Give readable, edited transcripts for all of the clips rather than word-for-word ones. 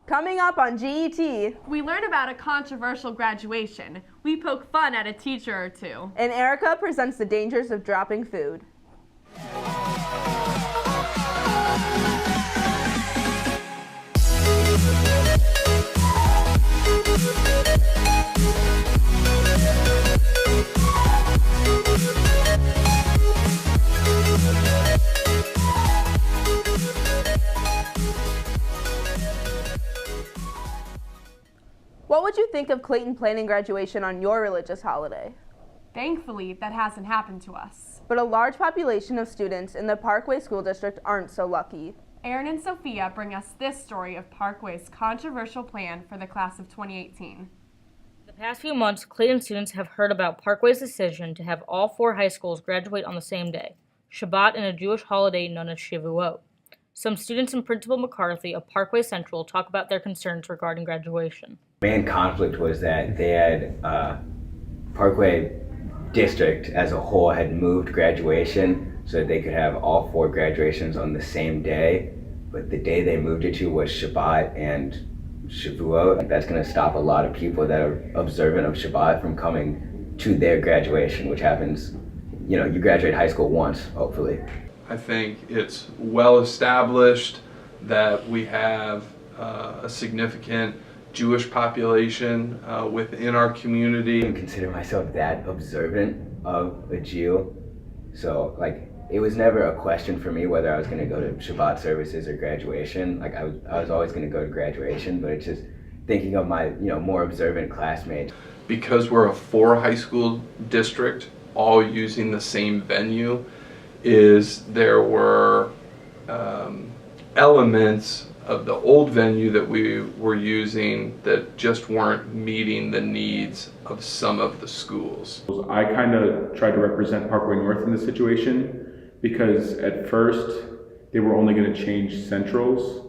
Coming up on GET, we learn about a controversial graduation. We poke fun at a teacher or two. And Erica presents the dangers of dropping food. What would you think of Clayton planning graduation on your religious holiday? Thankfully, that hasn't happened to us. But a large population of students in the Parkway School District aren't so lucky. Aaron and Sophia bring us this story of Parkway's controversial plan for the class of 2018. The past few months, Clayton students have heard about Parkway's decision to have all 4 high schools graduate on the same day, Shabbat, and a Jewish holiday known as Shavuot. Some students and Principal McCarthy of Parkway Central talk about their concerns regarding graduation. The main conflict was that they had Parkway District as a whole had moved graduation so that they could have all 4 graduations on the same day, but the day they moved it to was Shabbat and Shavuot. That's going to stop a lot of people that are observant of Shabbat from coming to their graduation, which happens, you graduate high school once, hopefully. I think it's well established that we have a significant Jewish population within our community. I don't consider myself that observant of a Jew, so it was never a question for me whether I was going to go to Shabbat services or graduation. I was always going to go to graduation, but it's just thinking of my more observant classmates. Because we're a 4 high school district, all using the same venue, there were elements of the old venue that we were using that just weren't meeting the needs of some of the schools. I kind of tried to represent Parkway North in this situation because at first they were only going to change centrals,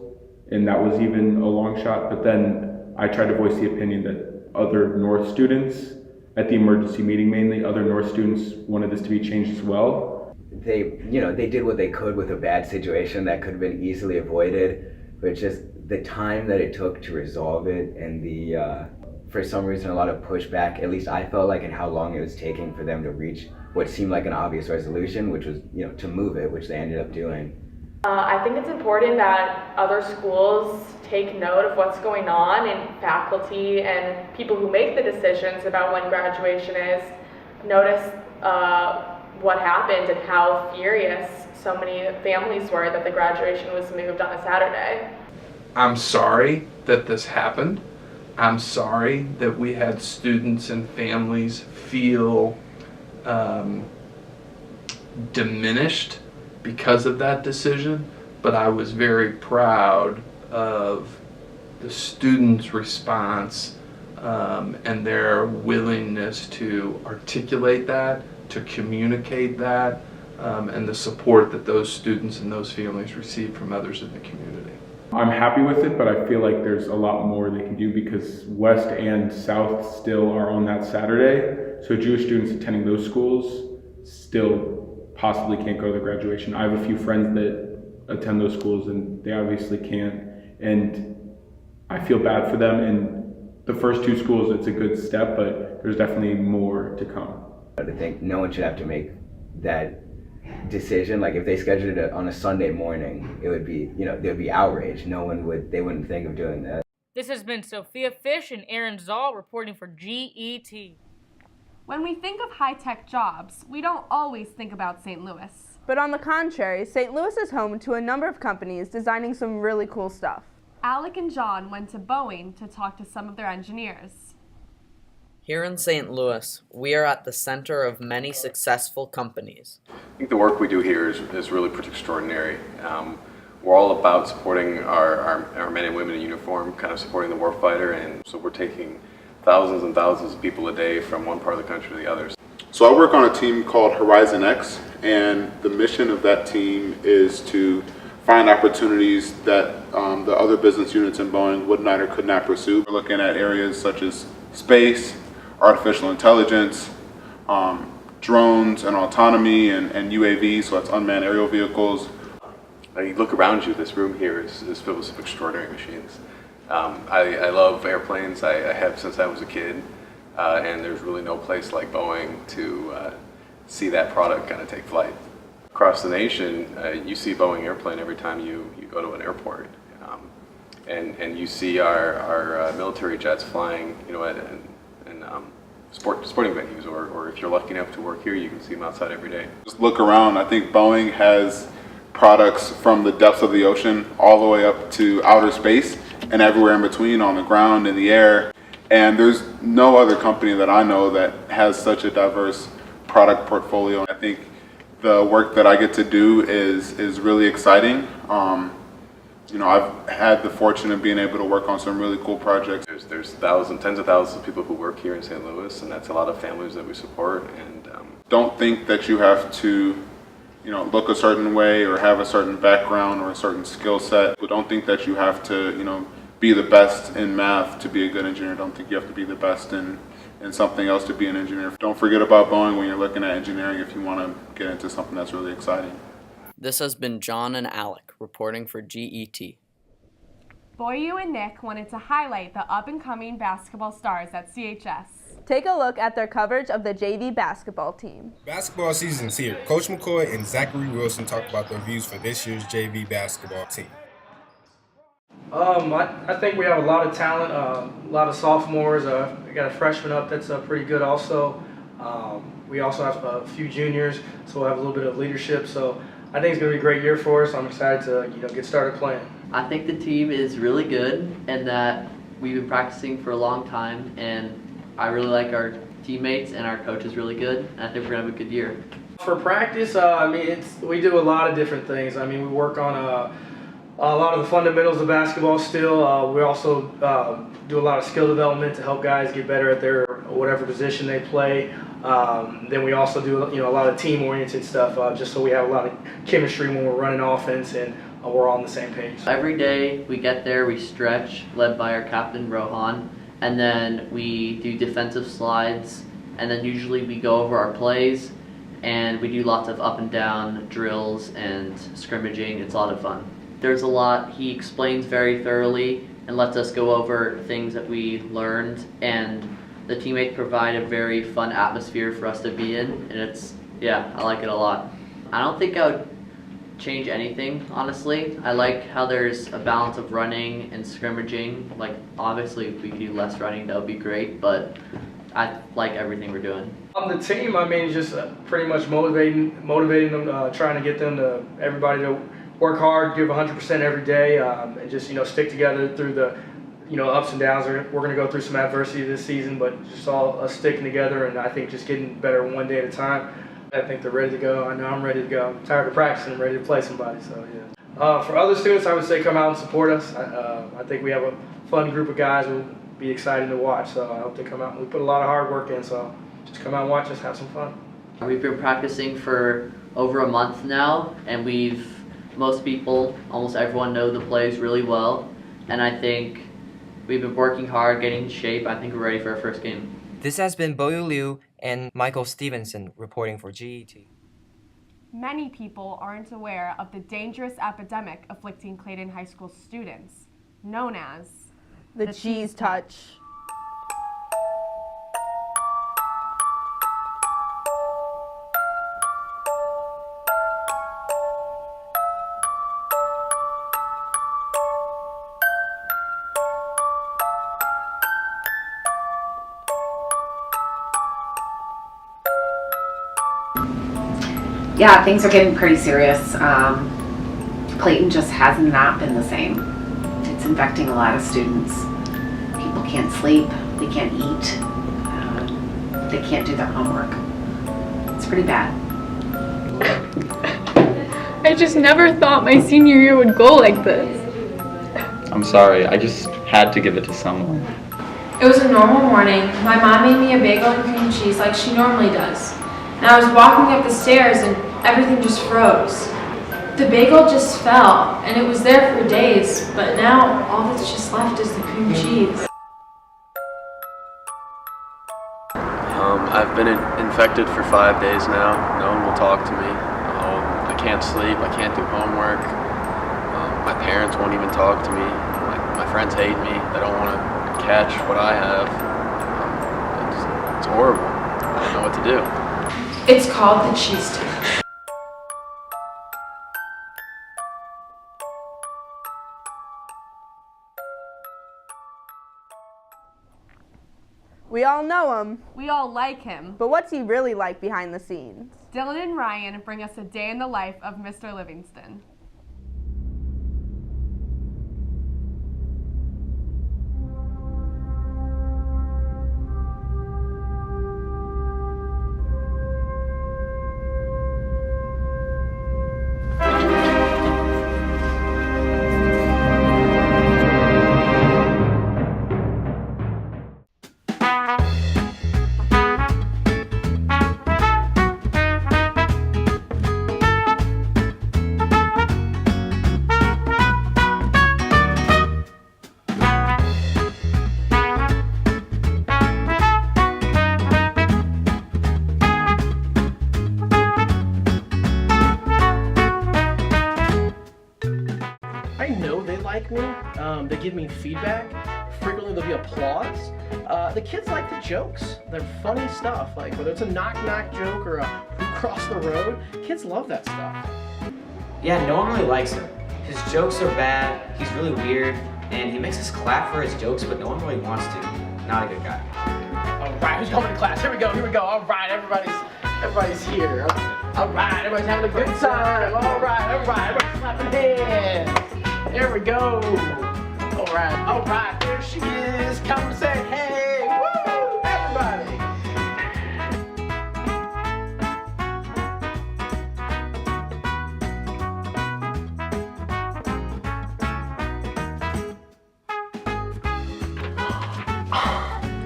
and that was even a long shot, but then I tried to voice the opinion that other North students, at the emergency meeting mainly, other North students wanted this to be changed as well. They did what they could with a bad situation that could have been easily avoided, but just the time that it took to resolve it and for some reason a lot of pushback, at least I felt like, and how long it was taking for them to reach what seemed like an obvious resolution, which was, to move it, which they ended up doing. I think it's important that other schools take note of what's going on, and faculty and people who make the decisions about when graduation is notice what happened and how furious so many families were that the graduation was moved on a Saturday. I'm sorry that this happened. I'm sorry that we had students and families feel diminished because of that decision, but I was very proud of the students' response and their willingness to articulate that, to communicate that, and the support that those students and those families received from others in the community. I'm happy with it, but I feel like there's a lot more they can do because West and South still are on that Saturday, so Jewish students attending those schools still possibly can't go to the graduation. I have a few friends that attend those schools and they obviously can't, and I feel bad for them. In the first 2 schools, it's a good step, but there's definitely more to come. I think no one should have to make that decision. If they scheduled it on a Sunday morning, it would be, there'd be outrage. They wouldn't think of doing that. This has been Sophia Fish and Aaron Zoll reporting for GET. When we think of high-tech jobs, we don't always think about St. Louis. But on the contrary, St. Louis is home to a number of companies designing some really cool stuff. Alec and John went to Boeing to talk to some of their engineers. Here in St. Louis, we are at the center of many successful companies. I think the work we do here is really pretty extraordinary. We're all about supporting our men and women in uniform, kind of supporting the warfighter, and so we're taking thousands and thousands of people a day from one part of the country to the other. So I work on a team called Horizon X, and the mission of that team is to find opportunities that the other business units in Boeing would not or could not pursue. We're looking at areas such as space, artificial intelligence, drones and autonomy, and UAVs, so that's unmanned aerial vehicles. You look around you, this room here is filled with some extraordinary machines. I love airplanes. I have since I was a kid, and there's really no place like Boeing to see that product kind of take flight. Across the nation, you see Boeing airplane every time you go to an airport, and you see our military jets flying, at sporting venues, or if you're lucky enough to work here, you can see them outside every day. Just look around. I think Boeing has products from the depths of the ocean all the way up to outer space and everywhere in between, on the ground, in the air. And there's no other company that I know that has such a diverse product portfolio. I think the work that I get to do is really exciting. I've had the fortune of being able to work on some really cool projects. There's tens of thousands of people who work here in St. Louis, and that's a lot of families that we support. And don't think that you have to, look a certain way or have a certain background or a certain skill set. But don't think that you have to, be the best in math to be a good engineer. Don't think you have to be the best in something else to be an engineer. Don't forget about Boeing when you're looking at engineering if you want to get into something that's really exciting. This has been John and Alec reporting for GET. Boyu and Nick wanted to highlight the up-and-coming basketball stars at CHS. Take a look at their coverage of the JV basketball team. Basketball season's here. Coach McCoy and Zachary Wilson talk about their views for this year's JV basketball team. I think we have a lot of talent, a lot of sophomores. We got a freshman up that's pretty good also. We also have a few juniors, so we'll have a little bit of leadership. So I think it's going to be a great year for us. I'm excited to get started playing. I think the team is really good and that we've been practicing for a long time, and I really like our teammates and our coach is really good, and I think we're going to have a good year. For practice, we do a lot of different things. We work on a lot of the fundamentals of basketball still. We also do a lot of skill development to help guys get better at their whatever position they play. Then we also do a lot of team-oriented stuff, just so we have a lot of chemistry when we're running offense and we're all on the same page. Every day we get there, we stretch, led by our captain Rohan, and then we do defensive slides, and then usually we go over our plays, and we do lots of up and down drills and scrimmaging. It's a lot of fun. There's a lot. He explains very thoroughly and lets us go over things that we learned, and the teammates provide a very fun atmosphere for us to be in, and I like it a lot. I don't think I would change anything, honestly. I like how there's a balance of running and scrimmaging. Like, obviously if we could do less running, that would be great, but I like everything we're doing. On the team, just pretty much motivating them, trying to get them everybody to work hard, give 100% every day, and just stick together through the ups and downs. We're going to go through some adversity this season, but just all us sticking together, and I think just getting better one day at a time. I think they're ready to go. I know I'm ready to go. I'm tired of practicing. I'm ready to play somebody. So yeah. For other students, I would say come out and support us. I think we have a fun group of guys who will be exciting to watch. So I hope they come out. We put a lot of hard work in. So just come out and watch us, have some fun. We've been practicing for over a month now, and most people, almost everyone, know the plays really well. And I think we've been working hard, getting in shape. I think we're ready for our first game. This has been Boyu Liu and Michael Stevenson reporting for GET. Many people aren't aware of the dangerous epidemic afflicting Clayton High School students, known as the cheese touch. Yeah, things are getting pretty serious. Clayton just has not been the same. It's infecting a lot of students. People can't sleep, they can't eat, they can't do their homework. It's pretty bad. I just never thought my senior year would go like this. I'm sorry, I just had to give it to someone. It was a normal morning. My mom made me a bagel and cream cheese like she normally does. And I was walking up the stairs and everything just froze. The bagel just fell, and it was there for days, but now all that's just left is the cream cheese. I've been infected for 5 days now. No one will talk to me. I can't sleep, I can't do homework. My parents won't even talk to me. My My friends hate me. They don't want to catch what I have. It's horrible. I don't know what to do. It's called the cheese stick. We all know him, We all like him. but what's he really like behind the scenes? Dylan and Ryan bring us a day in the life of Mr. Livingston. I know they like me. They give me feedback. Frequently there'll be applause. The kids like the jokes. They're funny stuff. Like whether it's a knock-knock joke or a who crossed the road, kids love that stuff. Yeah, no one really likes him. His jokes are bad, he's really weird, and he makes us clap for his jokes, but no one really wants to. Not a good guy. All right, who's coming to class? Here we go. All right, everybody's here. All right, everybody's having a good time. All right, everybody's clapping hands. There we go. All right, there she is. Come and say hey, woo, everybody.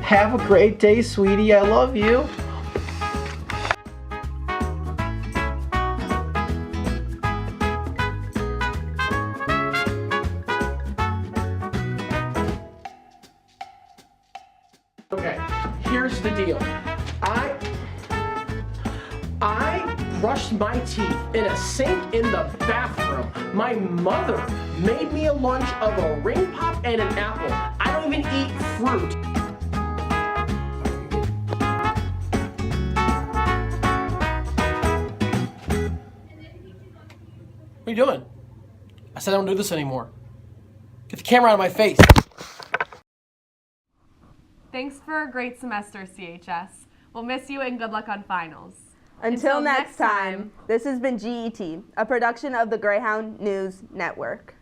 Have a great day, sweetie. I love you. Okay, here's the deal. I brushed my teeth in a sink in the bathroom. My mother made me a lunch of a ring pop and an apple. I don't even eat fruit. What are you doing? I said I don't do this anymore. Get the camera out of my face. Thanks for a great semester, CHS. We'll miss you and good luck on finals. Until next time, this has been GET, a production of the Greyhound News Network.